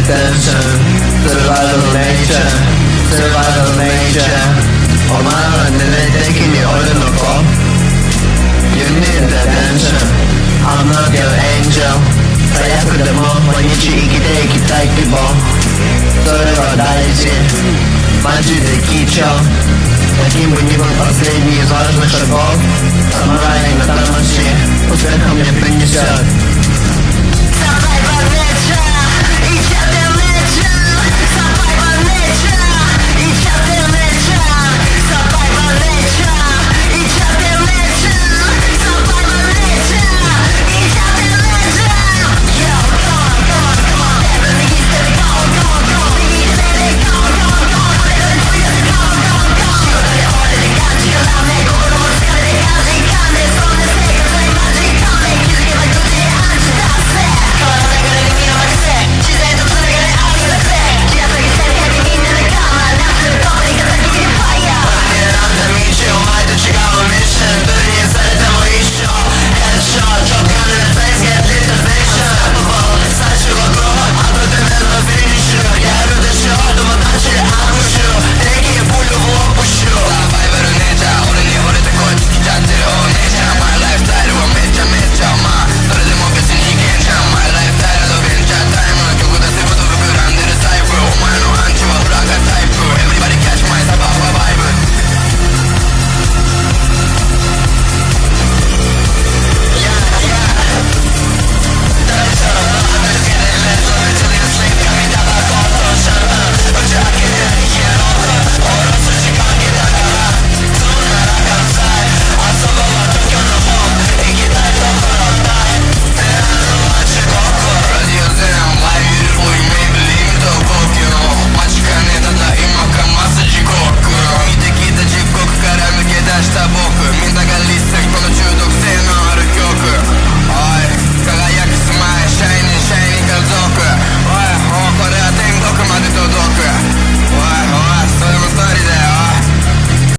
Survival nature Survival nature お前は年齢的に俺の子 You need the attention I'm not your angel 最悪でも毎日生きていきたい希望それは大事マジで貴重気分に分последний из важных шагов Самурай на魂после ко мне принесет